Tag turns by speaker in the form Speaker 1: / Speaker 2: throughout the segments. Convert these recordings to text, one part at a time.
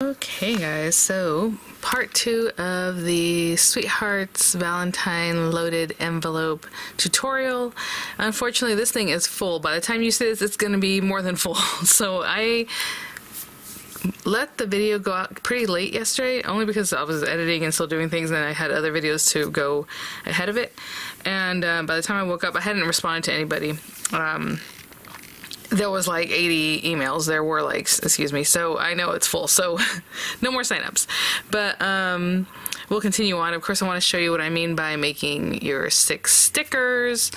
Speaker 1: Okay guys, so part 2 of the Sweethearts Valentine loaded envelope tutorial. Unfortunately this thing is full. By the time you see this it's going to be more than full. So I let the video go out pretty late yesterday only because I was editing and still doing things and I had other videos to go ahead of it. And by the time I woke up I hadn't responded to anybody. There was like 80 emails. There were like, excuse me, so I know it's full, so no more signups. But we'll continue on. Of course, I want to show you what I mean by making your 6 stickers,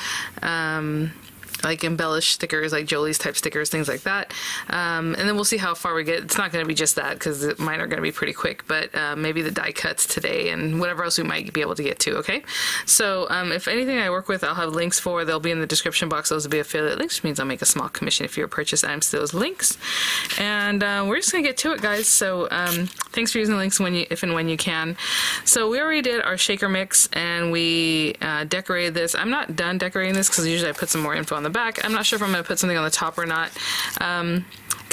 Speaker 1: like embellished stickers, like Jolie's type stickers, things like that. And then we'll see how far we get. It's not going to be just that because mine are going to be pretty quick, but maybe the die cuts today and whatever else we might be able to get to, okay? So if anything I work with, I'll have links for. They'll be in the description box. Those will be affiliate links, which means I'll make a small commission if you purchase items to those links. And we're just going to get to it, guys. So thanks for using the links if and when you can. So we already did our shaker mix and we decorated this. I'm not done decorating this because usually I put some more info on the back. I'm not sure if I'm going to put something on the top or not. Kind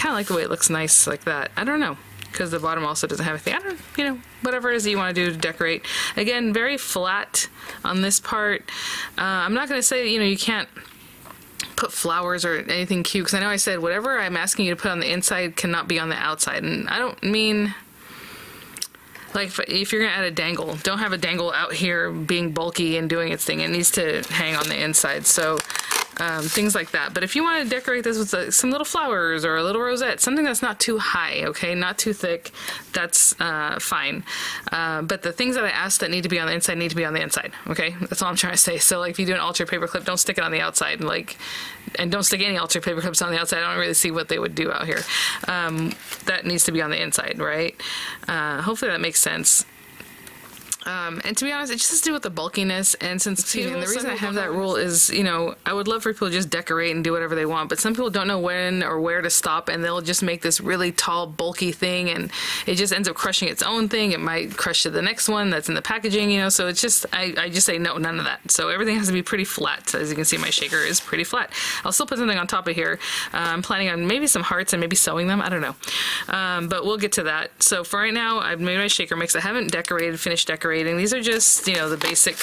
Speaker 1: of like the way it looks nice like that. I don't know, because the bottom also doesn't have anything. I don't, you know, whatever it is that you want to do to decorate. Again, very flat on this part. I'm not going to say, you know, you can't put flowers or anything cute, because I know I said whatever I'm asking you to put on the inside cannot be on the outside, and I don't mean like if you're gonna add a dangle, don't have a dangle out here being bulky and doing its thing. It needs to hang on the inside. So things like that. But if you want to decorate this with some little flowers or a little rosette, something that's not too high, okay, not too thick, that's fine. But the things that I asked that need to be on the inside need to be on the inside, okay? That's all I'm trying to say. So like if you do an altered paper clip, don't stick it on the outside, like, and don't stick any altered paper clips on the outside. I don't really see what they would do out here. That needs to be on the inside, right? Hopefully that makes sense. And to be honest, it just has to do with the bulkiness, and since, and the reason I have that rule is, you know, I would love for people to just decorate and do whatever they want, but some people don't know when or where to stop, and they'll just make this really tall, bulky thing, and it just ends up crushing its own thing. It might crush to the next one that's in the packaging, you know, so it's just, I just say no, none of that. So everything has to be pretty flat. So as you can see, my shaker is pretty flat. I'll still put something on top of here. I'm planning on maybe some hearts and maybe sewing them, I don't know. But we'll get to that. So for right now, I've made my shaker mix. I haven't finished decorating. These are just, you know, the basic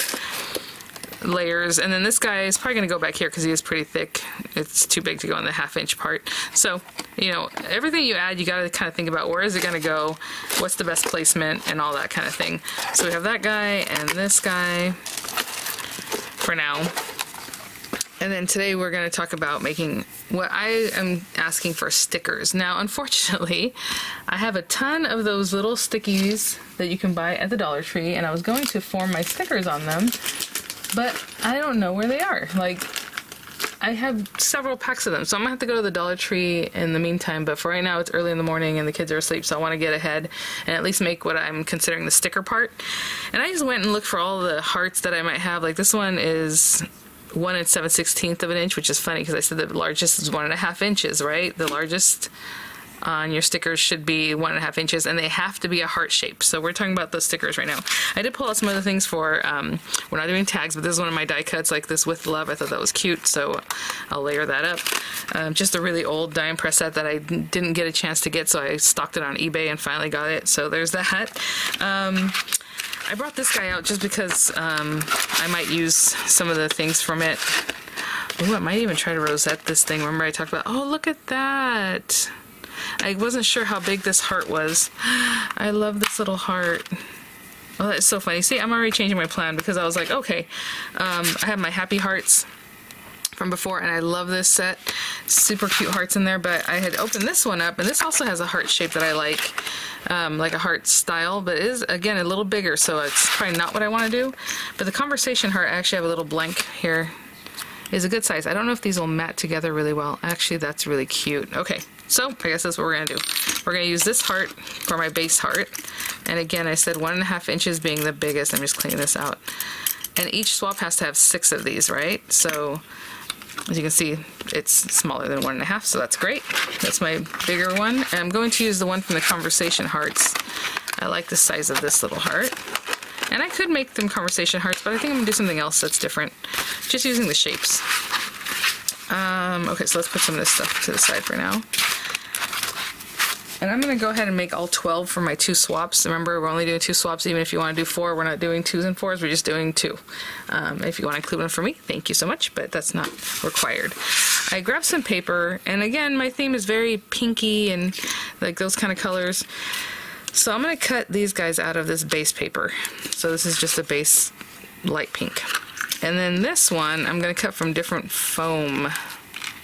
Speaker 1: layers, and then this guy is probably going to go back here because he is pretty thick. It's too big to go in the 1/2 inch part. So, you know, everything you add, you got to kind of think about where is it going to go, what's the best placement, and all that kind of thing. So we have that guy and this guy for now. And then today we're going to talk about making what I am asking for, stickers. Now, unfortunately, I have a ton of those little stickies that you can buy at the Dollar Tree, and I was going to form my stickers on them, but I don't know where they are. Like, I have several packs of them, so I'm going to have to go to the Dollar Tree in the meantime, but for right now it's early in the morning and the kids are asleep, so I want to get ahead and at least make what I'm considering the sticker part. And I just went and looked for all the hearts that I might have. Like, this one is 1 7/16 of an inch, which is funny because I said the largest is 1.5 inches, right? The largest on your stickers should be 1.5 inches, and they have to be a heart shape. So we're talking about those stickers right now. I did pull out some other things for, we're not doing tags, but this is one of my die cuts, like this with love. I thought that was cute, so I'll layer that up. Just a really old die and press set that I didn't get a chance to get, so I stocked it on eBay and finally got it. So there's that. I brought this guy out just because I might use some of the things from it. Ooh, I might even try to rosette this thing. Remember I talked about, oh, look at that. I wasn't sure how big this heart was. I love this little heart. Oh, that's so funny. See, I'm already changing my plan because I was like, okay, I have my happy hearts from before, and I love this set. Super cute hearts in there, but I had opened this one up, and this also has a heart shape that I like a heart style, but it is, again, a little bigger, so it's probably not what I want to do. But the conversation heart, I actually have a little blank here, is a good size. I don't know if these will mat together really well. Actually, that's really cute. Okay, so I guess that's what we're going to do. We're going to use this heart for my base heart, and again, I said 1.5 inches being the biggest. I'm just cleaning this out. And each swap has to have 6 of these, right? So as you can see, it's smaller than 1.5, so that's great. That's my bigger one. And I'm going to use the one from the conversation hearts. I like the size of this little heart. And I could make them conversation hearts, but I think I'm going to do something else that's different. Just using the shapes. Okay, so let's put some of this stuff to the side for now. And I'm going to go ahead and make all 12 for my 2 swaps. Remember, we're only doing 2 swaps. Even if you want to do 4, we're not doing 2s and 4s. We're just doing 2. If you want to include one for me, thank you so much, but that's not required. I grabbed some paper, and again, my theme is very pinky and like those kind of colors. So I'm going to cut these guys out of this base paper. So this is just a base light pink. And then this one, I'm going to cut from different foam,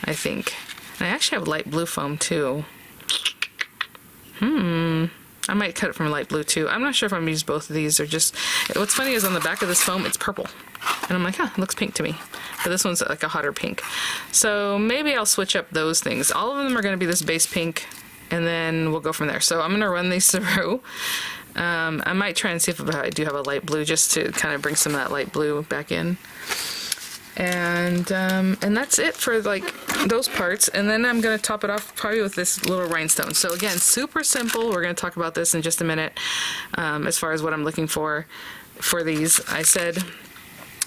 Speaker 1: I think. And I actually have light blue foam too. I might cut it from light blue too. I'm not sure if I'm going to use both of these or just... What's funny is on the back of this foam, it's purple. And I'm like, huh, it looks pink to me. But this one's like a hotter pink. So maybe I'll switch up those things. All of them are going to be this base pink, and then we'll go from there. So I'm going to run these through. I might try and see if I do have a light blue just to kind of bring some of that light blue back in. And that's it for like those parts. And then I'm going to top it off probably with this little rhinestone. So again, super simple. We're going to talk about this in just a minute. As far as what I'm looking for these, I said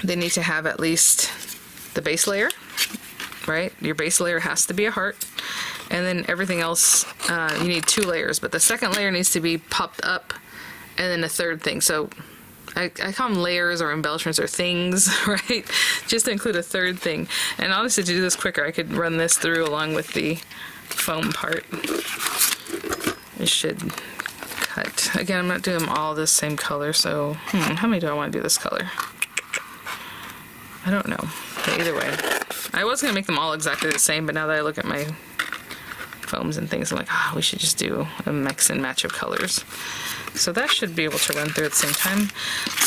Speaker 1: they need to have at least the base layer, right? Your base layer has to be a heart. And then everything else, you need 2 layers, but the second layer needs to be popped up, and then a third thing. So I call them layers or embellishments or things, right? Just to include a third thing. And honestly, to do this quicker, I could run this through along with the foam part. It should cut. Again, I'm not doing them all the same color, so how many do I want to do this color? I don't know. But either way, I was going to make them all exactly the same, but now that I look at my foams and things, I'm like, we should just do a mix and match of colors. So that should be able to run through at the same time.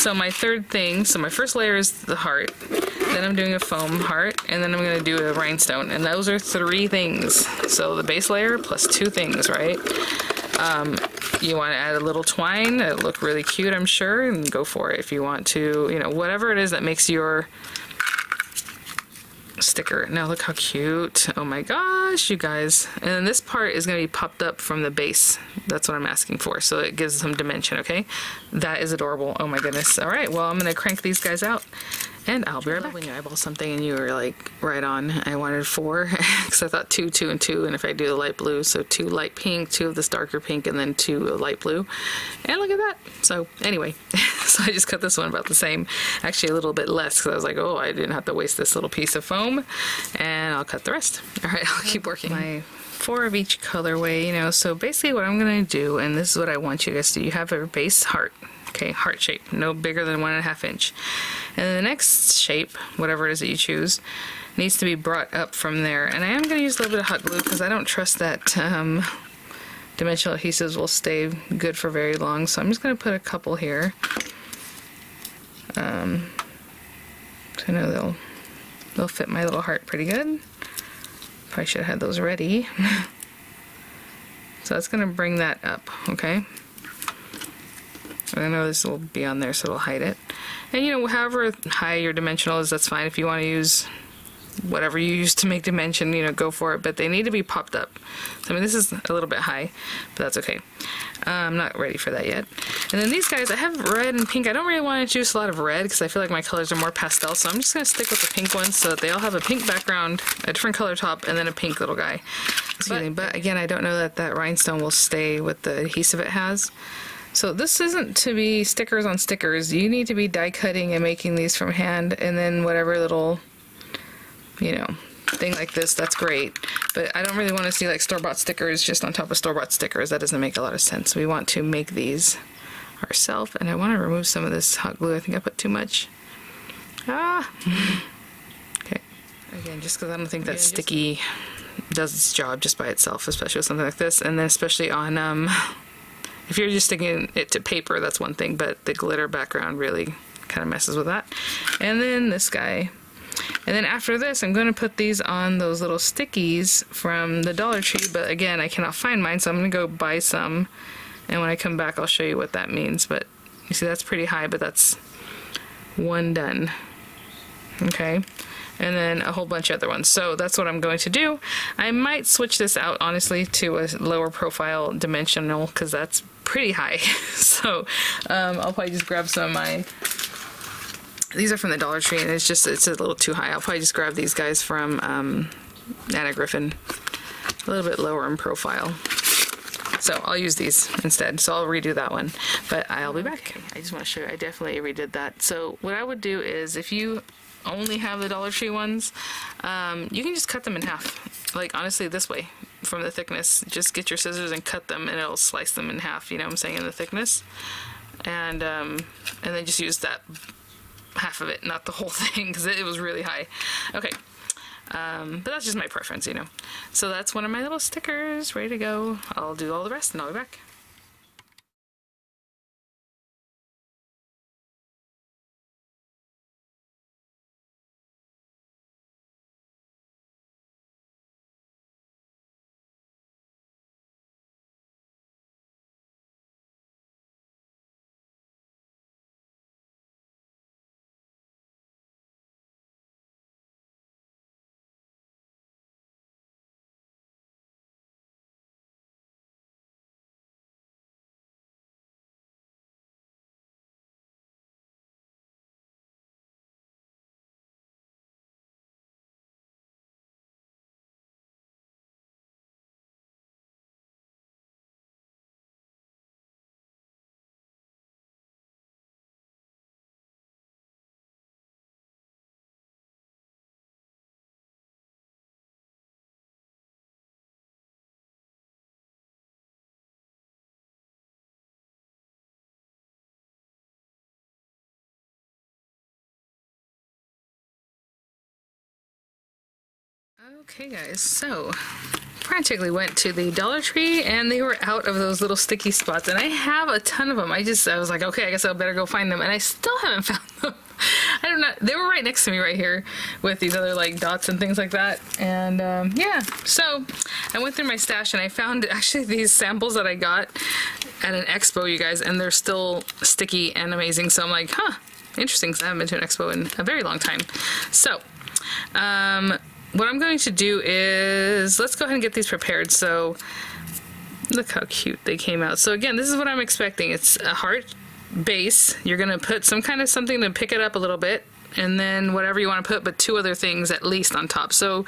Speaker 1: So my third thing, so my first layer is the heart, then I'm doing a foam heart, and then I'm going to do a rhinestone, and those are 3 things. So the base layer plus 2 things, right? You want to add a little twine, it'll look really cute, I'm sure, and go for it if you want to, you know, whatever it is that makes your sticker. Now look how cute. Oh my gosh, you guys. And then this part is going to be popped up from the base. That's what I'm asking for. So it gives some dimension, okay? That is adorable. Oh my goodness. All right, well, I'm going to crank these guys out, and I'll be right back. When you eyeball something and you were like right on, I wanted 4 because I thought 2, 2, and 2, and if I do the light blue, so 2 light pink, 2 of this darker pink, and then 2 light blue. And look at that. So anyway, so I just cut this one about the same, actually a little bit less, because I was like, oh, I didn't have to waste this little piece of foam, and I'll cut the rest. All right, I'll keep working. My 4 of each colorway, you know, so basically what I'm going to do, and this is what I want you guys to do, you have a base heart. Okay, heart shape, no bigger than 1.5 inch. And then the next shape, whatever it is that you choose, needs to be brought up from there. And I am going to use a little bit of hot glue because I don't trust that dimensional adhesives will stay good for very long. So I'm just going to put a couple here. I know they'll fit my little heart pretty good. Probably should have had those ready. So that's going to bring that up, okay? I know this will be on there, so it'll hide it. And you know, however high your dimensional is, that's fine. If you want to use whatever you use to make dimension, you know, go for it. But they need to be popped up. So, I mean, this is a little bit high, but that's okay. I'm not ready for that yet. And then these guys, I have red and pink. I don't really want to juice a lot of red because I feel like my colors are more pastel. So I'm just going to stick with the pink ones so that they all have a pink background, a different color top, and then a pink little guy. But again, I don't know that that rhinestone will stay with the adhesive it has. So this isn't to be stickers on stickers. You need to be die cutting and making these from hand, and then whatever little, you know, thing like this, that's great. But I don't really want to see like store-bought stickers just on top of store-bought stickers. That doesn't make a lot of sense. We want to make these ourselves, and I want to remove some of this hot glue. I think I put too much. Okay. Again, just because I don't think that sticky does its job just by itself, especially with something like this, and then especially on if you're just sticking it to paper, that's one thing, but the glitter background really kind of messes with that. And then this guy. And then after this, I'm going to put these on those little stickies from the Dollar Tree, but again, I cannot find mine, so I'm going to go buy some, and when I come back, I'll show you what that means. But you see, that's pretty high, but that's one done. Okay. And then a whole bunch of other ones. So that's what I'm going to do. I might switch this out, honestly, to a lower profile dimensional, because that's pretty high. So I'll probably just grab some of my, these are from the Dollar Tree, and it's a little too high. I'll probably just grab these guys from Anna Griffin, a little bit lower in profile. So I'll use these instead. So I'll redo that one, but I'll be back. Okay. I just want to show you, I definitely redid that. So what I would do is, if you only have the Dollar Tree ones, you can just cut them in half. Like, honestly, this way, from the thickness. Just get your scissors and cut them, and it'll slice them in half, you know what I'm saying, in the thickness. And then just use that half of it, not the whole thing, because it was really high. Okay. But that's just my preference, you know. So that's one of my little stickers ready to go. I'll do all the rest and I'll be back. Okay guys, so frantically went to the Dollar Tree and they were out of those little sticky spots, and I have a ton of them. I was like, okay, I guess I better go find them, and I still haven't found them. I don't know, they were right next to me right here with these other like dots and things like that. And yeah, so I went through my stash and I found actually these samples that I got at an expo, you guys, and they're still sticky and amazing. So I'm like, huh, interesting, because I haven't been to an expo in a very long time. So what I'm going to do is, let's go ahead and get these prepared. So look how cute they came out. So again, this is what I'm expecting. It's a heart base. You're gonna put some kind of something to pick it up a little bit, and then whatever you want to put, but two other things at least on top. So,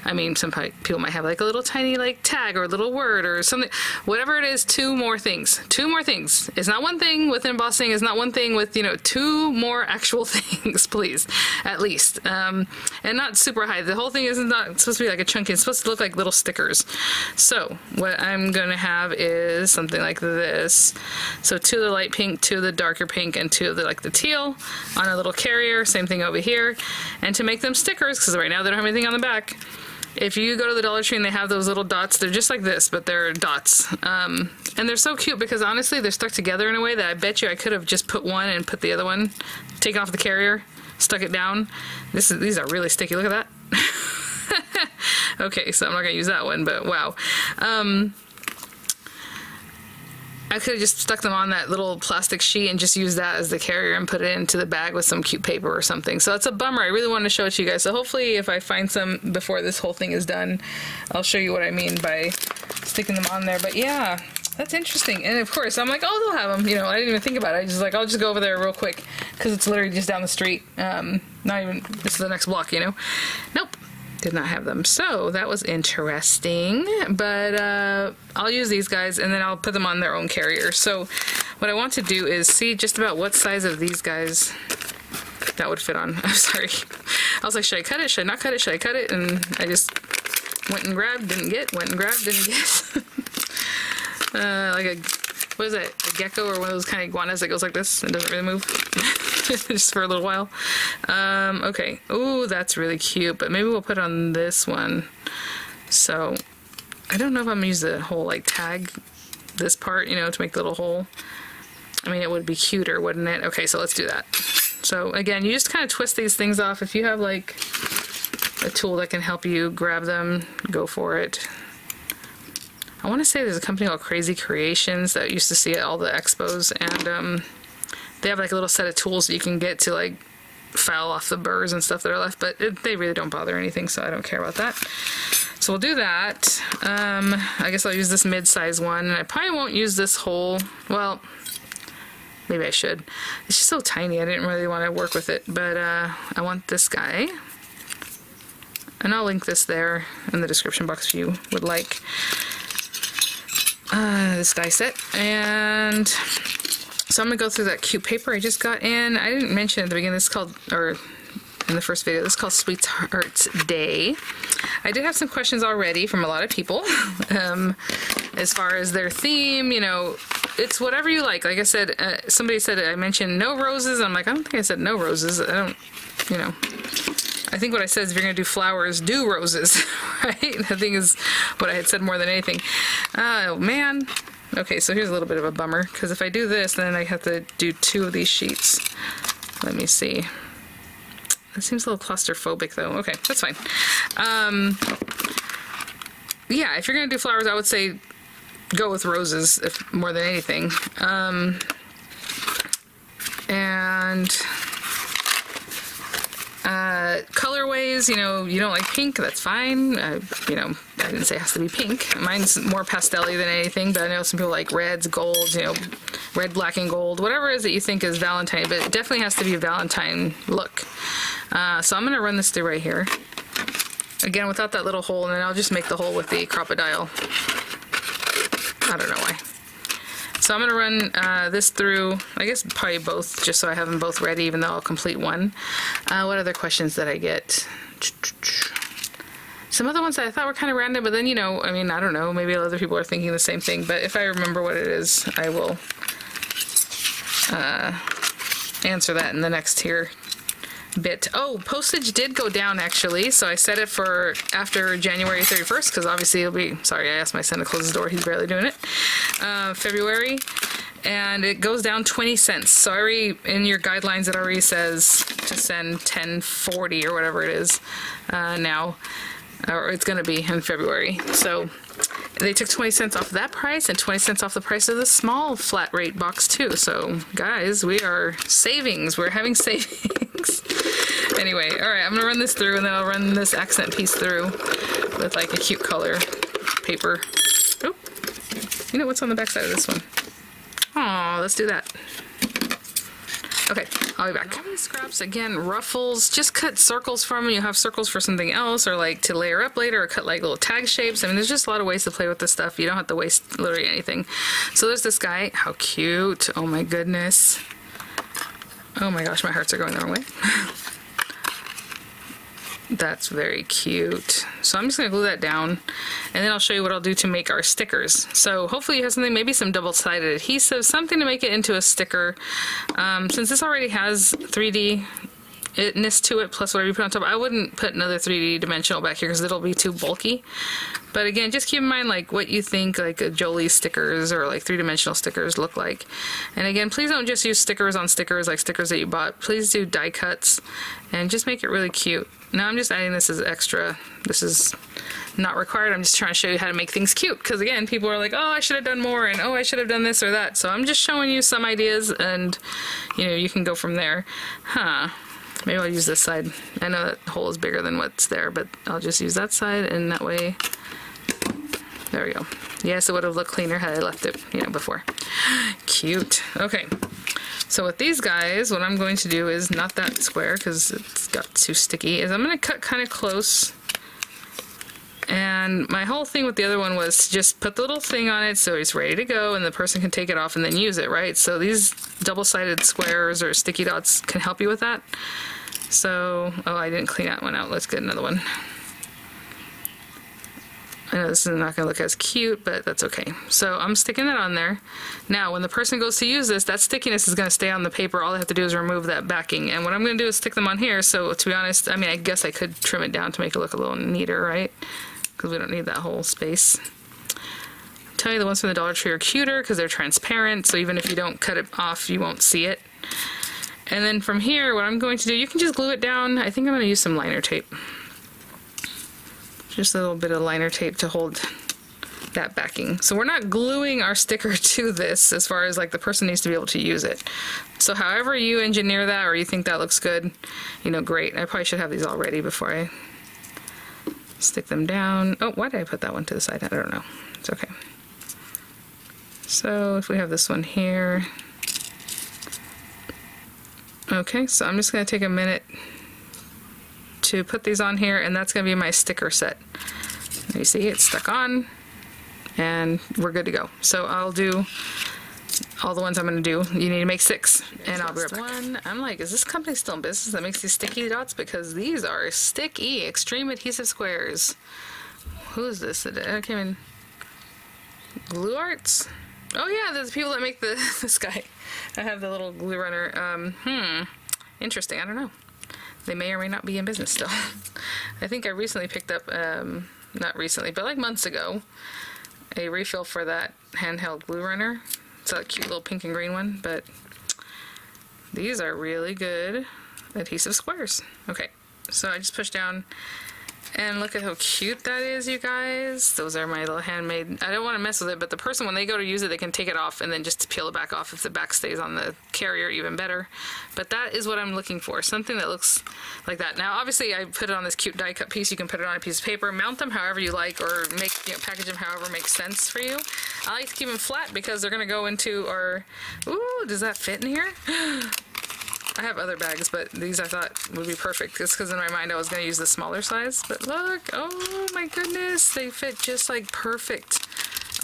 Speaker 1: I mean, some people might have like a little tiny like tag or a little word or something, whatever it is, two more things. Two more things. It's not one thing with embossing, it's not one thing with, you know, two more actual things, please, at least. And not super high. The whole thing is not supposed to be like a chunky, it's supposed to look like little stickers. So, what I'm gonna have is something like this. So two of the light pink, two of the darker pink, and two of the like the teal on a little carrier, same thing over here. And to make them stickers, because right now they don't have anything on the back, if you go to the Dollar Tree and they have those little dots, they're just like this, but they're dots. And they're so cute because honestly they're stuck together in a way that I bet you I could have just put one and put the other one, take off the carrier, stuck it down. These are really sticky, look at that. Okay, so I'm not gonna use that one, but wow. I could have just stuck them on that little plastic sheet and just used that as the carrier and put it into the bag with some cute paper or something. So it's a bummer. I really wanted to show it to you guys. So hopefully if I find some before this whole thing is done, I'll show you what I mean by sticking them on there. But yeah, that's interesting. And of course, I'm like, oh, they'll have them. You know, I didn't even think about it. I just like, I'll just go over there real quick because it's literally just down the street. Not even, this is the next block, you know? Nope. Did not have them. So that was interesting, but I'll use these guys and then I'll put them on their own carrier. So what I want to do is see just about what size of these guys that would fit on. I'm sorry. I was like, should I cut it? Should I not cut it? Should I cut it? And I just went and grabbed, didn't get, went and grabbed, didn't get. Like a, what is it? A gecko or one of those kind of iguanas that goes like this and doesn't really move. Just for a little while. Okay. Ooh, that's really cute, but maybe we'll put it on this one. So, I don't know if I'm gonna use the whole like tag this part, you know, to make the little hole. I mean, it would be cuter, wouldn't it? Okay, so let's do that. So again, you just kind of twist these things off. If you have like a tool that can help you grab them, go for it. I want to say there's a company called Crazy Creations that used to see at all the expos, and they have like a little set of tools that you can get to like file off the burrs and stuff that are left, but they really don't bother anything, so I don't care about that. So we'll do that. I guess I'll use this mid-size one, and I probably won't use this whole, well, maybe I should. It's just so tiny, I didn't really want to work with it, but I want this guy. And I'll link this there in the description box if you would like. this die set, and so I'm gonna go through that cute paper I just got in. I didn't mention at the beginning, this is called, or in the first video, this is called Sweethearts Day. I did have some questions already from a lot of people as far as their theme. You know, it's whatever you like. Like I said, somebody said I mentioned no roses. I'm like, I don't think I said no roses. I don't, you know. I think what I said is if you're going to do flowers, do roses, right? I think is what I had said more than anything. Oh, man. Okay, so here's a little bit of a bummer, because if I do this, then I have to do 2 of these sheets. Let me see. That seems a little claustrophobic, though. Okay, that's fine. Yeah, if you're going to do flowers, I would say go with roses, if more than anything. Colorways, you know, you don't like pink, that's fine. You know, I didn't say it has to be pink. Mine's more pastel-y than anything, but I know some people like reds, golds, you know, red, black, and gold, whatever it is that you think is Valentine, but it definitely has to be a Valentine look. So I'm going to run this through right here. Again, without that little hole, and then I'll just make the hole with the Crop-A-Dile. I don't know why. So I'm going to run this through, I guess probably both, just so I have them both ready, even though I'll complete one. What other questions did I get? Some other ones that I thought were kind of random, but then, you know, I mean, I don't know, maybe other people are thinking the same thing, but if I remember what it is, I will answer that in the next here bit. Oh, postage did go down actually, so I set it for after January 31st, because obviously it'll be, sorry, I asked my son to close his door, he's barely doing it, February, and it goes down 20 cents. So in your guidelines it already says to send 1040 or whatever it is now, or it's going to be in February. So they took 20 cents off that price and 20 cents off the price of the small flat rate box too. So guys, we are savings. We're having savings. Anyway, all right, I'm going to run this through, and then I'll run this accent piece through with like a cute color paper. Oh, you know what's on the back side of this one? Oh, let's do that. Okay, I'll be back. All these scraps, again, ruffles, just cut circles from them. You have circles for something else, or like to layer up later, or cut like little tag shapes. I mean, there's just a lot of ways to play with this stuff. You don't have to waste literally anything. So there's this guy. How cute. Oh my goodness. Oh my gosh, my hearts are going the wrong way. That's very cute. So I'm just going to glue that down, and then I'll show you what I'll do to make our stickers. So hopefully you have something, maybe some double-sided adhesive, something to make it into a sticker. Since this already has 3D-ness to it, plus whatever you put on top, I wouldn't put another 3D dimensional back here because it'll be too bulky. But again, just keep in mind like what you think like a Jolie stickers or like 3-dimensional stickers look like. And again, please don't just use stickers on stickers, like stickers that you bought. Please do die cuts and just make it really cute. Now I'm just adding this as extra. This is not required. I'm just trying to show you how to make things cute, because again, people are like, oh, I should have done more, and oh, I should have done this or that. So I'm just showing you some ideas, and you know, you can go from there. Maybe I'll use this side. I know that hole is bigger than what's there, but I'll just use that side, and that way, there we go. Yes, it would have looked cleaner had I left it, you know, before. Cute. Okay. So with these guys, what I'm going to do is, not that square because it's got too sticky, is I'm going to cut kind of close. And my whole thing with the other one was just put the little thing on it so it's ready to go and the person can take it off and then use it, right? So these double-sided squares or sticky dots can help you with that. So, oh, I didn't clean that one out. Let's get another one. I know this is not going to look as cute, but that's okay. So I'm sticking that on there. Now, when the person goes to use this, that stickiness is going to stay on the paper. All I have to do is remove that backing. And what I'm going to do is stick them on here. So to be honest, I mean, I guess I could trim it down to make it look a little neater, right? Because we don't need that whole space. I'll tell you, the ones from the Dollar Tree are cuter because they're transparent. So even if you don't cut it off, you won't see it. And then from here, what I'm going to do, you can just glue it down. I think I'm going to use some liner tape. Just a little bit of liner tape to hold that backing. So we're not gluing our sticker to this, as far as like the person needs to be able to use it. So however you engineer that, or you think that looks good, you know, great. I probably should have these all ready before I stick them down. Oh, why did I put that one to the side? I don't know. It's okay. So if we have this one here. Okay, so I'm just going to take a minute to put these on here, and that's going to be my sticker set. You see it's stuck on. and we're good to go. So I'll do all the ones I'm going to do. You need to make 6, and I'll be right back. One, I'm like, is this company still in business that makes these sticky dots? Because these are sticky extreme adhesive squares. Who is this? I came in. Glue Arts? Oh yeah, there's people that make this guy. I have the little glue runner. Interesting. I don't know. They may or may not be in business still. I think I recently picked up, not recently, but like months ago, a refill for that handheld glue runner. It's a cute little pink and green one, but these are really good adhesive squares. Okay, so I just pushed down, and look at how cute that is, you guys. Those are my little handmade. I don't want to mess with it, but the person, when they go to use it, they can take it off and then just peel it back off. If the back stays on the carrier, even better. But that is what I'm looking for, something that looks like that. Now, obviously, I put it on this cute die cut piece. You can put it on a piece of paper, mount them however you like, or make, package them however makes sense for you. I like to keep them flat because they're going to go into our... Ooh, does that fit in here? I have other bags, but these I thought would be perfect. Just because in my mind I was going to use the smaller size. But look, oh my goodness, they fit just like perfect.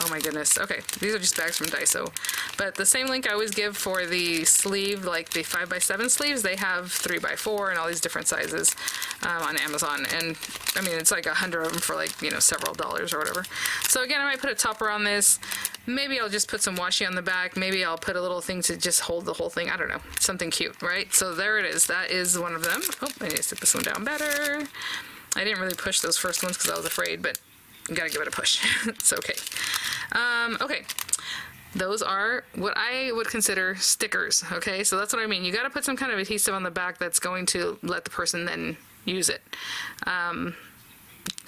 Speaker 1: Oh my goodness. Okay, these are just bags from Daiso. But the same link I always give for the sleeve, like the 5x7 sleeves, they have 3x4 and all these different sizes on Amazon. And I mean, it's like 100 of them for like, you know, several dollars or whatever. So again, I might put a topper on this. Maybe I'll just put some washi on the back. Maybe I'll put a little thing to just hold the whole thing. I don't know. Something cute, right? So there it is. That is one of them. Oh, I need to sit this one down better. I didn't really push those first ones because I was afraid, but you gotta give it a push. It's okay. Okay. Those are what I would consider stickers, okay? So that's what I mean. You gotta put some kind of adhesive on the back that's going to let the person then use it.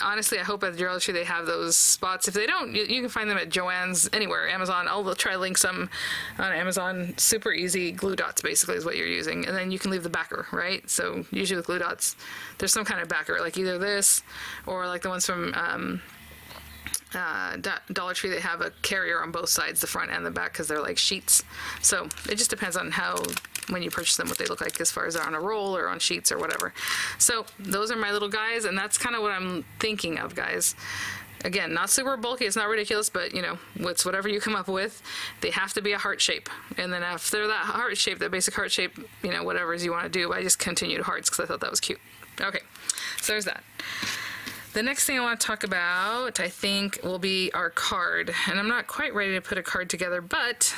Speaker 1: Honestly, I hope at the Dollar Tree they have those spots. If they don't, you can find them at Joann's, anywhere, Amazon. I'll try to link some on Amazon. Super easy. Glue dots basically is what you're using. And then you can leave the backer, right? So usually with glue dots, there's some kind of backer, like either this or like the ones from Dollar Tree. They have a carrier on both sides, the front and the back, because they're like sheets. So it just depends on how, when you purchase them, what they look like as far as they're on a roll or on sheets or whatever. So those are my little guys, and that's kind of what I'm thinking of, guys. Again, not super bulky, it's not ridiculous, but you know, it's whatever you come up with. They have to be a heart shape. And then after that heart shape, that basic heart shape, you know, whatever you want to do, I just continued hearts because I thought that was cute. Okay, so there's that. The next thing I want to talk about, I think, will be our card. And I'm not quite ready to put a card together, but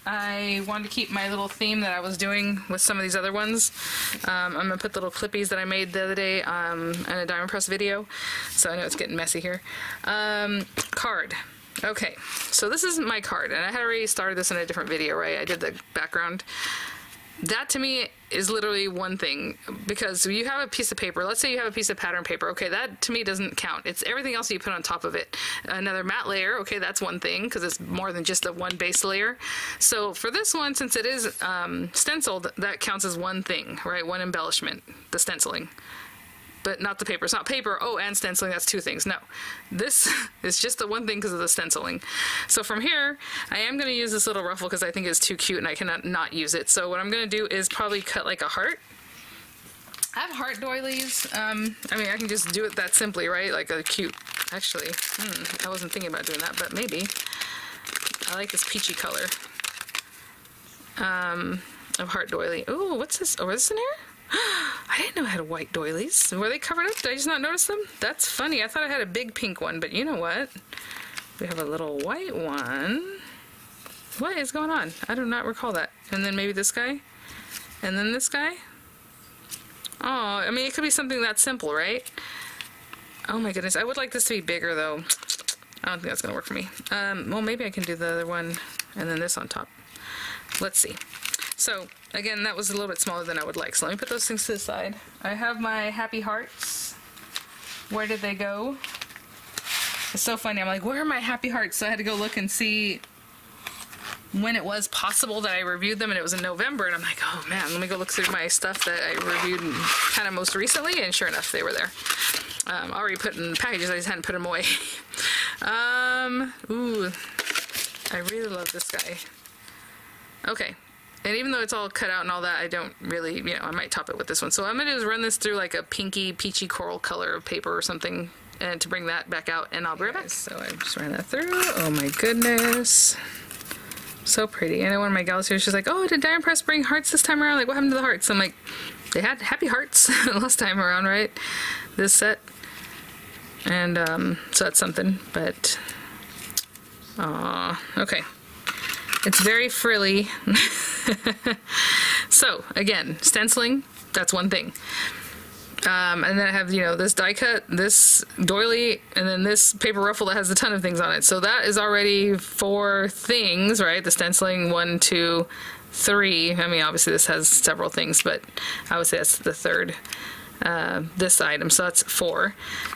Speaker 1: I wanted to keep my little theme that I was doing with some of these other ones. I'm going to put the little clippies that I made the other day in a Diamond Press video. So I know it's getting messy here. Card. Okay, so this is my card, and I had already started this in a different video, right? I did the background. That to me is literally one thing, because you have a piece of paper, let's say you have a piece of pattern paper, okay, that to me doesn't count. It's everything else you put on top of it. Another matte layer, okay, that's one thing, because it's more than just a one base layer. So for this one, since it is stenciled, that counts as one thing, right? One embellishment, the stenciling. But not the paper. It's not paper, oh, and stenciling, that's two things. No. This is just the one thing because of the stenciling. So from here, I am going to use this little ruffle because I think it's too cute and I cannot not use it. So what I'm going to do is probably cut like a heart. I have heart doilies. I mean, I can just do it that simply, right? Like a cute, actually, I wasn't thinking about doing that, but maybe. I like this peachy color of heart doily. Ooh, what's this? Oh, is this in here? I didn't know I had white doilies. Were they covered up? Did I just not notice them? That's funny. I thought I had a big pink one, but you know what? We have a little white one. What is going on? I do not recall that. And then maybe this guy? And then this guy? Oh, I mean, it could be something that simple, right? Oh my goodness. I would like this to be bigger, though. I don't think that's going to work for me. Well, maybe I can do the other one and then this on top. Let's see. So, again, that was a little bit smaller than I would like. So let me put those things to the side. I have my happy hearts. Where did they go? It's so funny. I'm like, where are my happy hearts? So I had to go look and see when it was possible that I reviewed them, and it was in November. And I'm like, oh man, let me go look through my stuff that I reviewed kind of most recently, and sure enough, they were there. Already put in packages, I just hadn't put them away. Ooh, I really love this guy. Okay. And even though it's all cut out and all that, I don't really, you know, I might top it with this one. So what I'm going to do is run this through like a pinky, peachy coral color of paper or something. and to bring that back out, and I'll be right back. So I just ran that through. Oh my goodness. So pretty. I know one of my gals here, she's like, oh, did Diamond Press bring hearts this time around? Like, what happened to the hearts? I'm like, they had happy hearts last time around, right? This set. And so that's something, but okay. It's very frilly. So again, stenciling, that's one thing. And then I have, you know, this die cut, this doily, and then this paper ruffle that has a ton of things on it. So that is already 4 things, right? The stenciling, 1, 2, 3. I mean, obviously this has several things, but I would say that's the third, this item. So that's 4.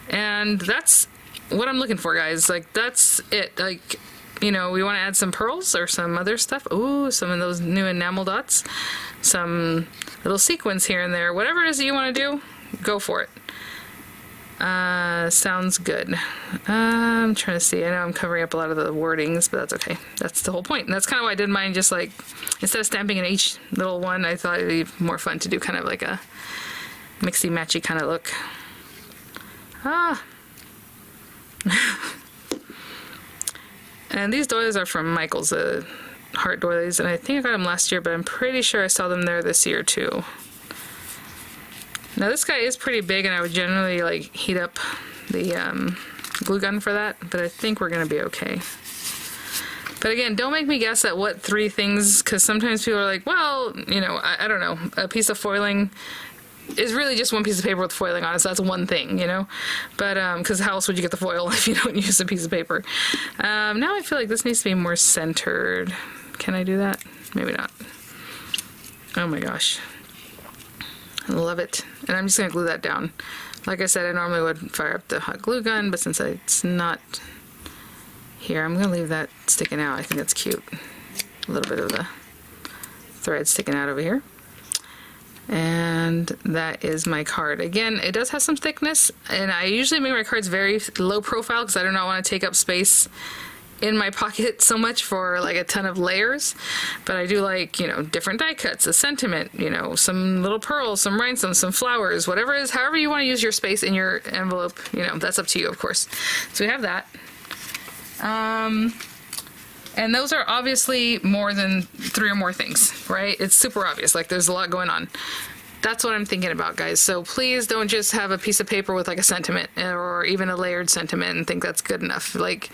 Speaker 1: And that's what I'm looking for, guys. Like, that's it. Like, you know, we want to add some pearls or some other stuff. Ooh, some of those new enamel dots. Some little sequins here and there. Whatever it is that you want to do, go for it. Sounds good. I'm trying to see. I know I'm covering up a lot of the wordings, but that's okay. That's the whole point. And that's kind of why I did mine, just like, instead of stamping in each little one, I thought it'd be more fun to do kind of like a mixy-matchy kind of look. And these doilies are from Michaels, heart doilies, and I think I got them last year, but I'm pretty sure I saw them there this year too. Now this guy is pretty big, and I would generally like heat up the glue gun for that, but I think we're gonna be okay. But again, don't make me guess at what 3 things, because sometimes people are like, well, you know, I don't know, a piece of foiling is really just one piece of paper with foiling on it, so that's one thing, you know? But, because how else would you get the foil if you don't use a piece of paper? Now I feel like this needs to be more centered. Can I do that? Maybe not. Oh my gosh. I love it. And I'm just going to glue that down. Like I said, I normally would fire up the hot glue gun, but since it's not here, I'm going to leave that sticking out. I think that's cute. A little bit of the thread sticking out over here. And that is my card. Again, it does have some thickness, and I usually make my cards very low profile because I do not want to take up space in my pocket so much for like a ton of layers. But I do like, you know, different die cuts, a sentiment, you know, some little pearls, some rhinestones, some flowers, whatever it is, however you want to use your space in your envelope, you know, that's up to you, of course. So we have that. And those are obviously more than 3 or more things, right? It's super obvious, like there's a lot going on. That's what I'm thinking about, guys. So please don't just have a piece of paper with like a sentiment or even a layered sentiment and think that's good enough. Like,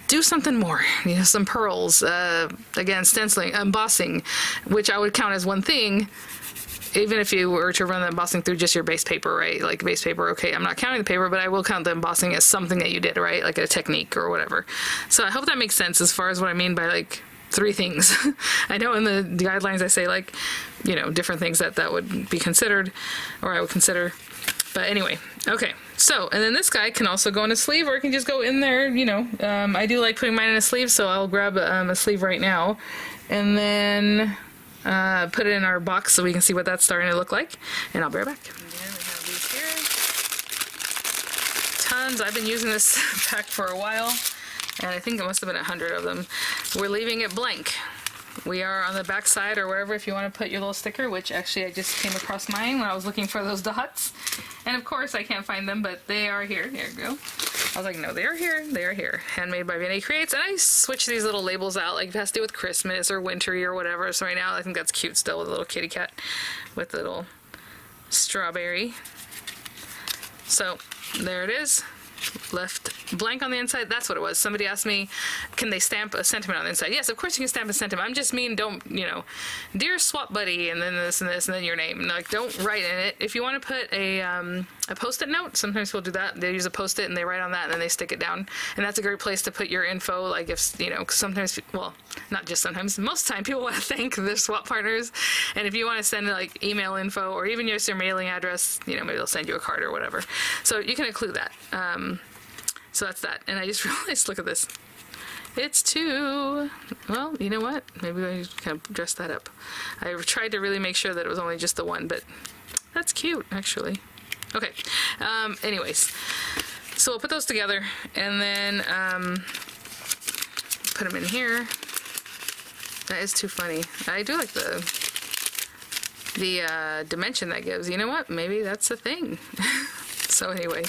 Speaker 1: do something more, you know, some pearls, again, stenciling, embossing, which I would count as one thing, even if you were to run the embossing through just your base paper, right? Like base paper, okay, I'm not counting the paper, but I will count the embossing as something that you did, right? Like a technique or whatever. So I hope that makes sense as far as what I mean by like 3 things. I know in the guidelines I say like, you know, different things that would be considered, or I would consider. But anyway, okay. So, and then this guy can also go in a sleeve, or it can just go in there, you know. I do like putting mine in a sleeve, so I'll grab a sleeve right now. And then put it in our box so we can see what that's starting to look like, and I'll be right back. And then we have these here. Tons. I've been using this pack for a while, and I think it must have been 100 of them. We're leaving it blank. We are on the back side or wherever if you want to put your little sticker, which actually I just came across mine when I was looking for those dots. And of course I can't find them, but they are here. Here we go. I was like, no, they are here. They are here. Handmade by Vinny Creates. And I switch these little labels out, like it has to do with Christmas or wintry or whatever. So right now I think that's cute still with a little kitty cat with a little strawberry. So there it is. Left blank on the inside. That's what it was. Somebody asked me, can they stamp a sentiment on the inside? Yes, of course you can stamp a sentiment. I'm just mean, don't, you know, dear swap buddy, and then this and this, and then your name. Like, don't write in it. If you want to put a post-it note, sometimes people do that. They use a post-it and they write on that and then they stick it down. And that's a great place to put your info. Like if, you know, 'cause sometimes, well, not just sometimes, most of the time people want to thank their swap partners. And if you want to send like email info or even just your mailing address, you know, maybe they'll send you a card or whatever. So you can include that. So that's that. And I just realized, look at this. It's 2. Well, you know what? Maybe I kind of dress that up. I tried to really make sure that it was only just the one, but that's cute, actually. Okay. Anyways, so we'll put those together and then put them in here. That is too funny. I do like the dimension that gives. You know what? Maybe that's the thing. So anyway,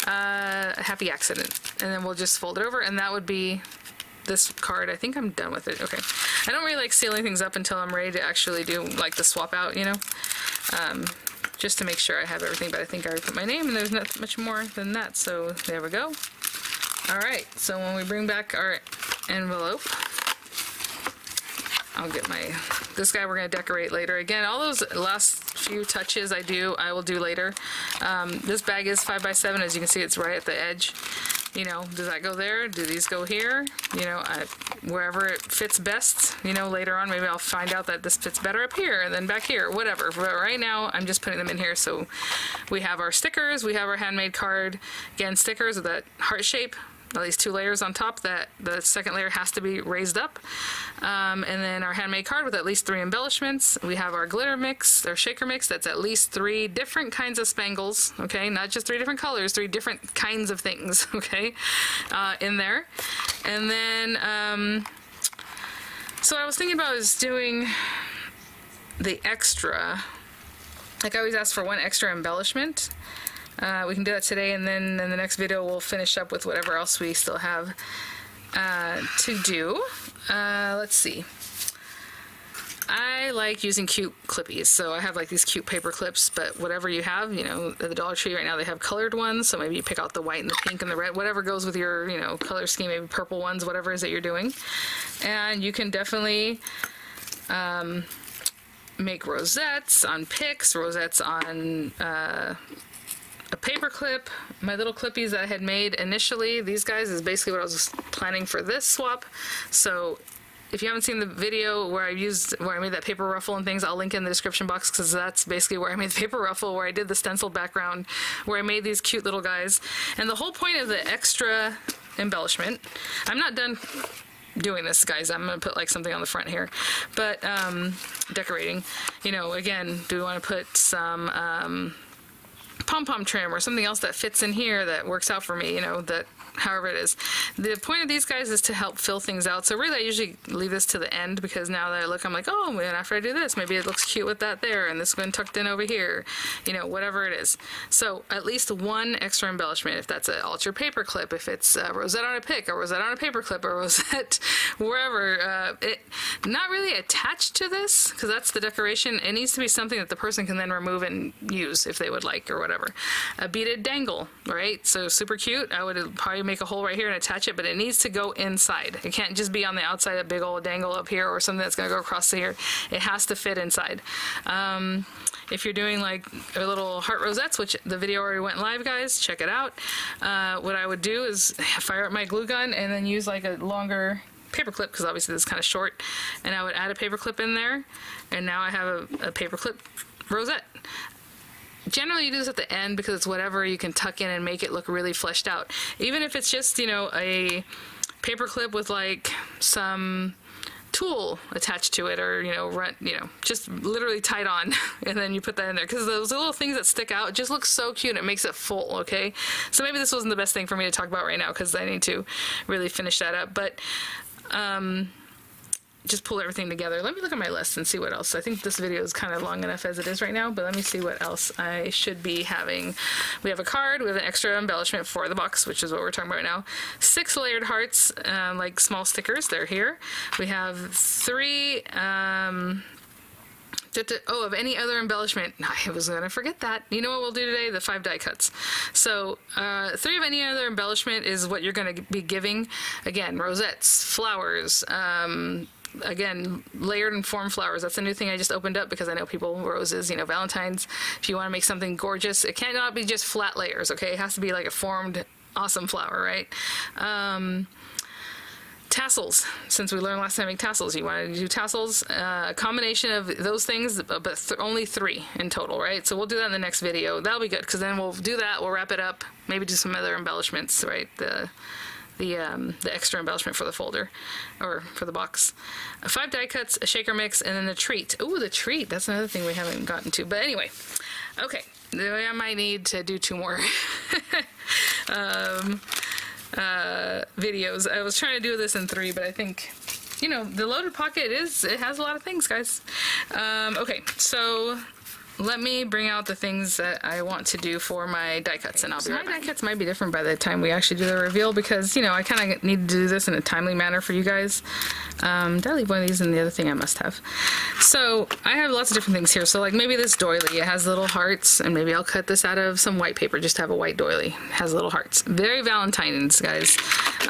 Speaker 1: happy accident. And then we'll just fold it over, and that would be this card. I think I'm done with it. Okay. I don't really like sealing things up until I'm ready to actually do like the swap out, you know, just to make sure I have everything, but I think I already put my name and there's not much more than that. So there we go. All right. So when we bring back our envelope, I'll get this guy we're going to decorate later. Again, all those last few touches I will do later. This bag is 5x7. As you can see, it's right at the edge. You know, does that go there? Do these go here? You know, wherever it fits best, you know, later on, maybe I'll find out that this fits better up here and then back here, whatever. But right now, I'm just putting them in here. So we have our stickers, we have our handmade card. Again, stickers with that heart shape. At least 2 layers on top, that the second layer has to be raised up. And then our handmade card with at least 3 embellishments. We have our glitter mix, our shaker mix, that's at least 3 different kinds of spangles, okay? Not just 3 different colors, 3 different kinds of things, okay? In there. And then, so what I was thinking about is doing the extra, like I always ask for 1 extra embellishment. We can do that today, and then in the next video we'll finish up with whatever else we still have to do. Let's see. I like using cute clippies, so I have like these cute paper clips, but whatever you have, you know, at the Dollar Tree right now they have colored ones, so maybe you pick out the white and the pink and the red, whatever goes with your, you know, color scheme, maybe purple ones, whatever it is that you're doing. And you can definitely make rosettes on picks, rosettes on a paper clip. My little clippies that I had made initially, these guys is basically what I was planning for this swap. So if you haven't seen the video where I made that paper ruffle and things, I'll link in the description box, because that's basically where I made the paper ruffle, where I did the stenciled background, where I made these cute little guys. And the whole point of the extra embellishment, I'm not done doing this, guys. I'm gonna put like something on the front here, but decorating, you know, again, do we want to put some pom-pom trim or something else that fits in here that works out for me, you know, that however it is. The point of these guys is to help fill things out. So really I usually leave this to the end, because now that I look, I'm like, oh, and after I do this, maybe it looks cute with that there, and this one tucked in over here, you know, whatever it is. So at least 1 extra embellishment, if that's an ultra paper clip, if it's a rosette on a pick, a rosette on a paper clip, a rosette wherever, not really attached to this, because that's the decoration. It needs to be something that the person can then remove and use if they would like, or whatever. A beaded dangle, right? So super cute. I would probably make a hole right here and attach it, but it needs to go inside. It can't just be on the outside, a big old dangle up here, or something that's going to go across here. It has to fit inside. If you're doing like a little heart rosettes, which the video already went live, guys, check it out. What I would do is fire up my glue gun and then use like a longer paper clip, because obviously this is kind of short, and I would add a paper clip in there, and now I have a paper clip rosette. Generally you do this at the end, because it's whatever you can tuck in and make it look really fleshed out. Even if it's just, you know, a paper clip with like some tool attached to it, or, you know, just literally tied on, and then you put that in there, because those little things that stick out, it just looks so cute, and it makes it full, okay? So maybe this wasn't the best thing for me to talk about right now, because I need to really finish that up, but just pull everything together. Let me look at my list and see what else. I think this video is kind of long enough as it is right now, but let me see what else I should be having. We have a card, we have an extra embellishment for the box, which is what we're talking about right now. 6 layered hearts, like small stickers, they're here. We have 3, of any other embellishment. I was going to forget that. You know what we'll do today? The 5 die cuts. So 3 of any other embellishment is what you're going to be giving. Again, rosettes, flowers, again, layered and formed flowers. That's a new thing I just opened up, because I know people, roses, you know, Valentine's. If you want to make something gorgeous, it cannot be just flat layers, okay? It has to be like a formed, awesome flower, right? Tassels, since we learned last time to make tassels, you want to do tassels, a combination of those things, but only 3 in total, right? So we'll do that in the next video. That'll be good, because then we'll do that, we'll wrap it up, maybe do some other embellishments, right? The extra embellishment for the folder, or for the box. 5 die cuts, a shaker mix, and then the treat. Ooh, the treat, that's another thing we haven't gotten to. But anyway, okay, I might need to do 2 more videos. I was trying to do this in 3, but I think, you know, the loaded pocket it has a lot of things, guys. Okay, so let me bring out the things that I want to do for my die cuts, and I'll be right back. My die cuts might be different by the time we actually do the reveal, because, you know, I kind of need to do this in a timely manner for you guys. Did I leave one of these and the other thing I must have? So I have lots of different things here. So like maybe this doily, it has little hearts, and maybe I'll cut this out of some white paper just to have a white doily. It has little hearts. Very Valentine's, guys.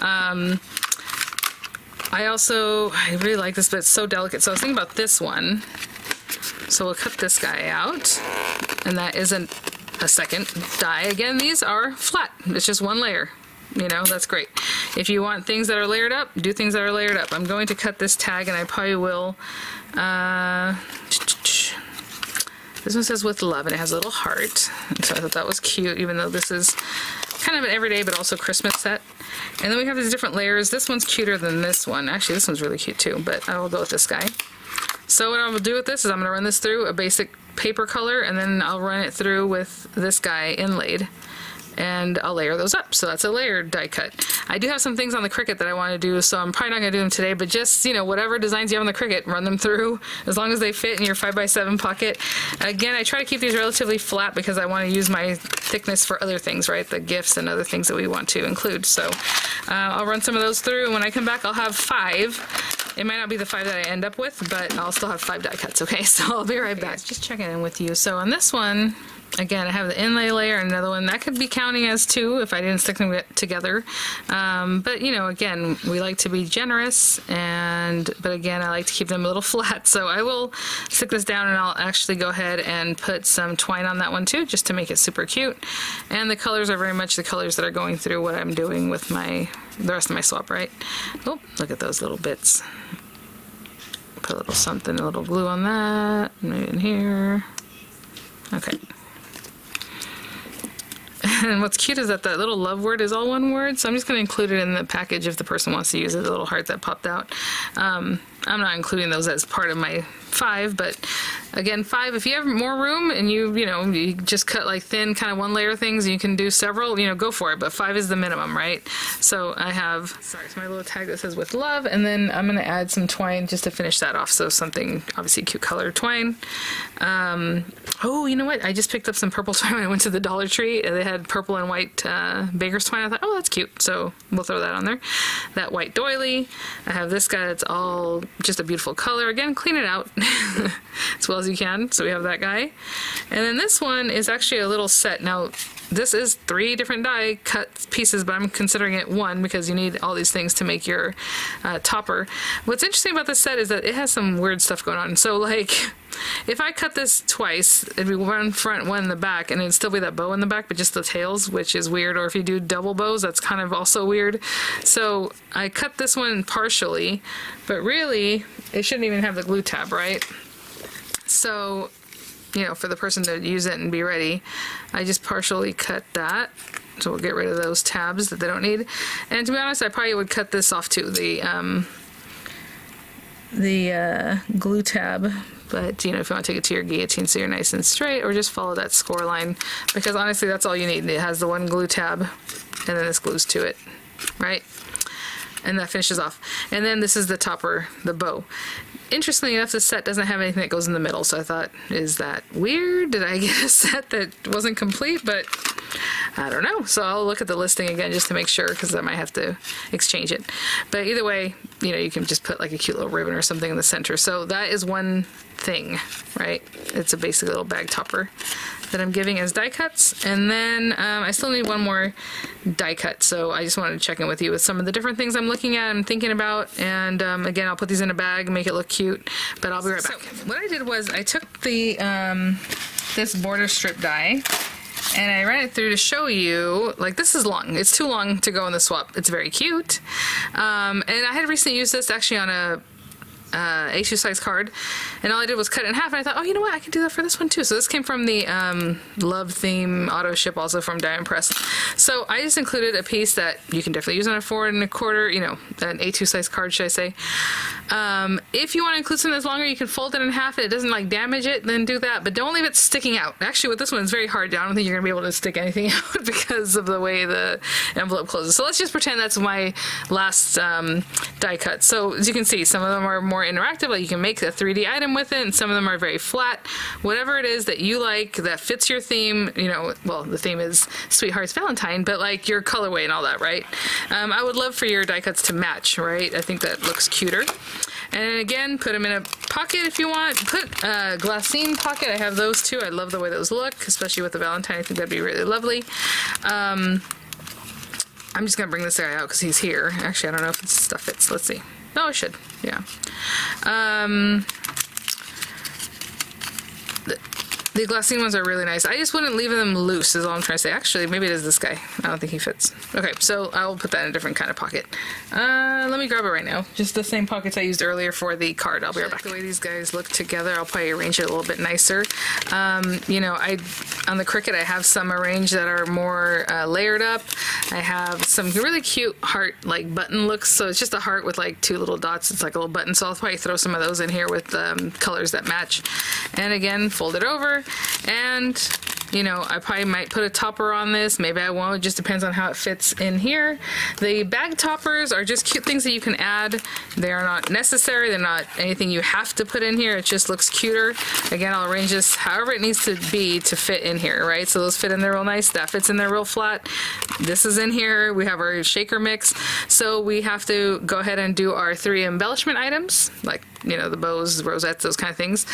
Speaker 1: I really like this, but it's so delicate. So I was thinking about this one. So we'll cut this guy out, and that isn't a second die. Again, these are flat. It's just one layer. You know, that's great. If you want things that are layered up, do things that are layered up. I'm going to cut this tag, and I probably will, this one says with love, and it has a little heart. So I thought that was cute, even though this is kind of an everyday but also Christmas set. And then we have these different layers. This one's cuter than this one. Actually, this one's really cute too, but I will go with this guy. So what I will do with this is I'm going to run this through a basic paper color, and then I'll run it through with this guy inlaid, and I'll layer those up. So that's a layered die cut. I do have some things on the Cricut that I want to do, so I'm probably not going to do them today, but just, you know, whatever designs you have on the Cricut, run them through as long as they fit in your 5x7 pocket. Again, I try to keep these relatively flat because I want to use my thickness for other things, right? The gifts and other things that we want to include. So I'll run some of those through, and when I come back, I'll have 5. It might not be the 5 that I end up with, but I'll still have 5 die cuts, okay? So I'll be right back. Just checking in with you. So on this one, again, I have the inlay layer and another one. That could be counting as 2 if I didn't stick them together. But, you know, again, we like to be generous, but again, I like to keep them a little flat. So I will stick this down, and I'll actually go ahead and put some twine on that one too, just to make it super cute. And the colors are very much the colors that are going through what I'm doing with the rest of my swap, right? Oh, look at those little bits. Put a little something, a little glue on that, maybe in here. Okay. And what's cute is that little love word is all one word, so I'm just going to include it in the package if the person wants to use it, the little heart that popped out. I'm not including those as part of my 5, but again, 5, if you have more room and you just cut like thin kind of one layer things, you can do several, go for it, but 5 is the minimum, right? So I have, sorry, it's my little tag that says with love, and then I'm going to add some twine just to finish that off, so something obviously cute color twine. Oh, you know what? I just picked up some purple twine when I went to the Dollar Tree. They had purple and white baker's twine. I thought, oh, that's cute, so we'll throw that on there. That white doily. I have this guy that's all just a beautiful color. Again, clean it out as well as you can. So we have that guy. And then this one is actually a little set. Now, this is 3 different die cut pieces, but I'm considering it 1 because you need all these things to make your topper. What's interesting about this set is that it has some weird stuff going on. So like, if I cut this twice, it'd be one front, one in the back, and it'd still be that bow in the back, but just the tails, which is weird. Or if you do double bows, that's kind of also weird. So I cut this one partially, but really, it shouldn't even have the glue tab, right? So, for the person to use it and be ready, I just partially cut that. So we'll get rid of those tabs that they don't need. And to be honest, I probably would cut this off too, the glue tab. But, if you want to take it to your guillotine so you're nice and straight, or just follow that score line, because honestly, that's all you need. It has the one glue tab, and then this glues to it, right? And that finishes off. And then this is the topper, the bow. Interestingly enough, this set doesn't have anything that goes in the middle, so I thought, is that weird? Did I get a set that wasn't complete? But I don't know. So I'll look at the listing again just to make sure, because I might have to exchange it. But either way, you can just put like a cute little ribbon or something in the center. So that is one thing, right? It's a basic little bag topper that I'm giving as die cuts. And then I still need one more die cut, so I just wanted to check in with you with some of the different things I'm looking at and thinking about. And again, I'll put these in a bag, make it look cute, but I'll be right back. So what I did was I took the this border strip die, and I ran it through to show you, like, this is long. It's too long to go in the swap. It's very cute. And I had recently used this actually on a A2 size card, and all I did was cut it in half, and I thought, oh, you know what, I can do that for this one too. So this came from the Love theme auto ship, also from Diamond Press. So I just included a piece that you can definitely use on a 4 1/4, an A2 size card, should I say. If you want to include something that's longer, you can fold it in half and it doesn't like damage it, then do that, but don't leave it sticking out. Actually, with this one, it's very hard. I don't think you're gonna be able to stick anything out because of the way the envelope closes. So let's just pretend that's my last die cuts. So as you can see, some of them are more interactive, like you can make a 3D item with it, and some of them are very flat. Whatever it is that you like that fits your theme, you know, well, the theme is Sweethearts Valentine, but like your colorway and all that, right? I would love for your die cuts to match, right? I think that looks cuter. And again, put them in a pocket if you want. Put a glassine pocket. I have those too. I love the way those look, especially with the Valentine. I think that'd be really lovely. I'm just gonna bring this guy out because he's here. Actually, I don't know if this stuff fits. Let's see. No, it should. Yeah. The glassine ones are really nice. I just wouldn't leave them loose is all I'm trying to say. Actually, maybe it is this guy. I don't think he fits. Okay, so I'll put that in a different kind of pocket. Let me grab it right now. Just the same pockets I used earlier for the card. I'll be right back. The way these guys look together, I'll probably arrange it a little bit nicer. You know, on the Cricut, I have some arranged that are more layered up. I have some really cute heart like button looks. So it's just a heart with like 2 little dots. It's like a little button. So I'll probably throw some of those in here with colors that match. And again, fold it over. And you know, I probably might put a topper on this, maybe I won't, it just depends on how it fits in here. The bag toppers are just cute things that you can add. They are not necessary, they're not anything you have to put in here, it just looks cuter. Again, I'll arrange this however it needs to be to fit in here, right? So those fit in there real nice, that fits in there real flat. This is in here, we have our shaker mix. So we have to go ahead and do our 3 embellishment items, like, you know, the bows, the rosettes, those kind of things.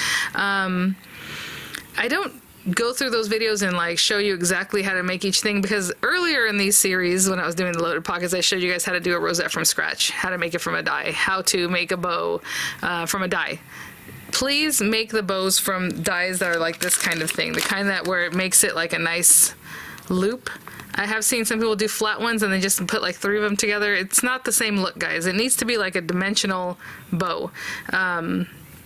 Speaker 1: I don't go through those videos and like show you exactly how to make each thing, because earlier in these series when I was doing the loaded pockets, I showed you guys how to do a rosette from scratch, how to make it from a die, how to make a bow from a die. Please make the bows from dies that are like this kind of thing, the kind that where it makes it like a nice loop. I have seen some people do flat ones and they just put like 3 of them together. It's not the same look, guys. It needs to be like a dimensional bow.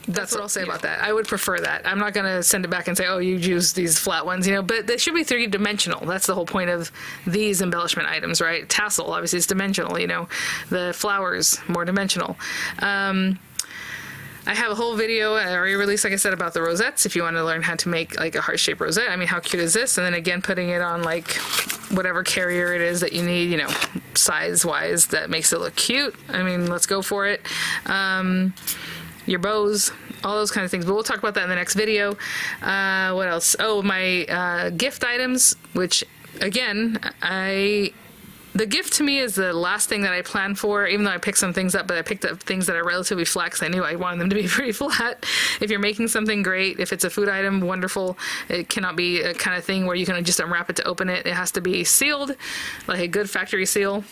Speaker 1: That's what I'll say about that. I would prefer that. I'm not going to send it back and say, oh, you use these flat ones, you know, but they should be 3-dimensional. That's the whole point of these embellishment items, right? Tassel, obviously, is dimensional, you know. The flowers, more dimensional. I have a whole video I already released, like I said, about the rosettes, if you want to learn how to make like a heart-shaped rosette. I mean, how cute is this? And then again, putting it on like whatever carrier it is that you need, you know, size-wise, that makes it look cute. I mean, let's go for it. Your bows, all those kind of things, but we'll talk about that in the next video. What else? Oh, my gift items, which again, the gift to me is the last thing that I plan for, even though I picked some things up, but I picked up things that are relatively flat because I knew I wanted them to be pretty flat. If you're making something great, if it's a food item, wonderful. It cannot be a kind of thing where you can just unwrap it to open it. It has to be sealed, like a good factory seal.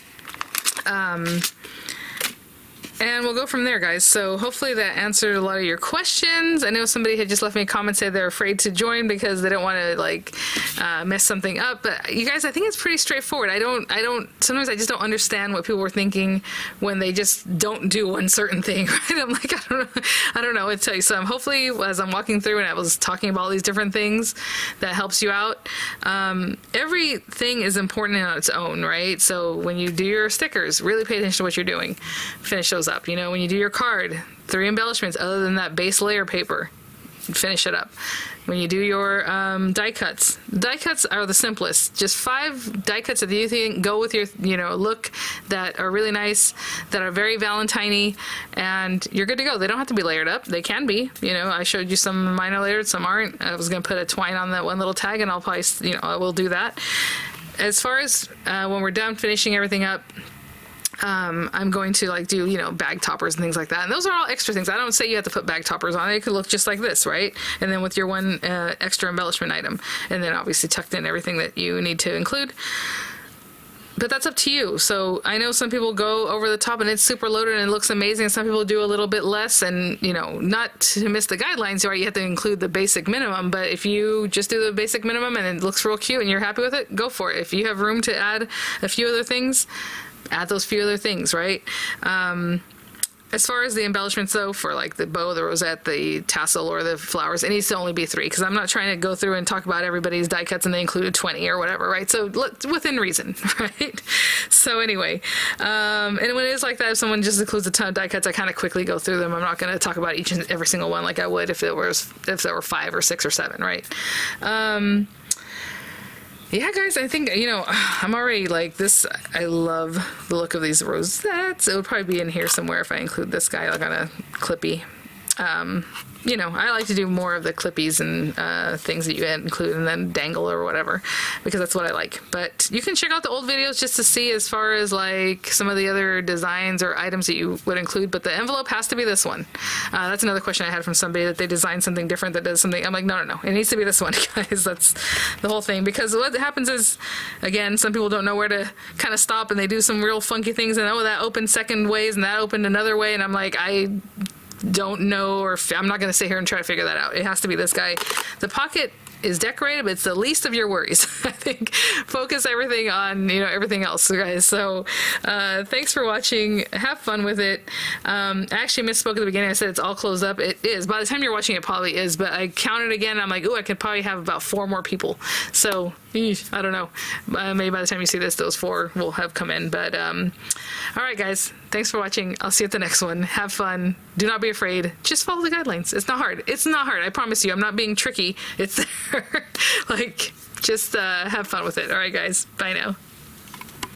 Speaker 1: And we'll go from there, guys. So hopefully that answered a lot of your questions. I know somebody had just left me a comment saying they're afraid to join because they don't want to like mess something up. But you guys, I think it's pretty straightforward. Sometimes I just don't understand what people were thinking when they just don't do one certain thing, right? I'm like, I don't know what to tell you. So hopefully as I'm walking through and I was talking about all these different things, that helps you out. Everything is important on its own, right? So when you do your stickers, really pay attention to what you're doing. Finish those up. You know, when you do your card, 3 embellishments other than that base layer paper, finish it up. When you do your die cuts are the simplest. Just 5 die cuts that you think go with your, you know, look, that are really nice, that are very Valentine-y, and you're good to go. They don't have to be layered up. They can be. You know, I showed you some minor layered, some aren't. I was going to put a twine on that one little tag, and I'll probably, you know, I will do that. As far as when we're done finishing everything up, I'm going to like do, you know, bag toppers and things like that. And those are all extra things. I don't say you have to put bag toppers on it. It could look just like this, right? And then with your one extra embellishment item. And then obviously tucked in everything that you need to include. But that's up to you. So I know some people go over the top and it's super loaded and it looks amazing. Some people do a little bit less, and, you know, not to miss the guidelines, right? You have to include the basic minimum. But if you just do the basic minimum and it looks real cute and you're happy with it, go for it. If you have room to add a few other things, add those few other things, right? As far as the embellishments, though, for like the bow, the rosette, the tassel, or the flowers, it needs to only be 3, because I'm not trying to go through and talk about everybody's die cuts and they included 20 or whatever, right? So within reason, right? So anyway, and when it is like that, if someone just includes a ton of die cuts, I kind of quickly go through them. I'm not going to talk about each and every single one like I would if there were 5 or 6 or 7, right? Yeah, guys, I think, you know, I'm already like this. I love the look of these rosettes. It would probably be in here somewhere if I include this guy like on a clippy. You know, I like to do more of the clippies and things that you include and then dangle or whatever, because that's what I like. But you can check out the old videos just to see as far as like some of the other designs or items that you would include, but the envelope has to be this one. That's another question I had from somebody, that they designed something different that does something. I'm like, no, it needs to be this one, guys. That's the whole thing, because what happens is, again, some people don't know where to kind of stop, and they do some real funky things, and oh, that opened second ways and that opened another way, and I'm like, I don't know, or I'm not going to sit here and try to figure that out. It has to be this guy. The pocket is decorated, but it's the least of your worries. I think focus everything on, you know, everything else, guys. So thanks for watching. Have fun with it. I actually misspoke at the beginning. I said it's all closed up. It is. By the time you're watching, it probably is, but I counted again. I'm like, ooh, I could probably have about 4 more people. So I don't know. Maybe by the time you see this, those 4 will have come in. But all right, guys, thanks for watching. I'll see you at the next one. Have fun. Do not be afraid. Just follow the guidelines. It's not hard. It's not hard. I promise you. I'm not being tricky. It's there. Like, just have fun with it. All right, guys. Bye now.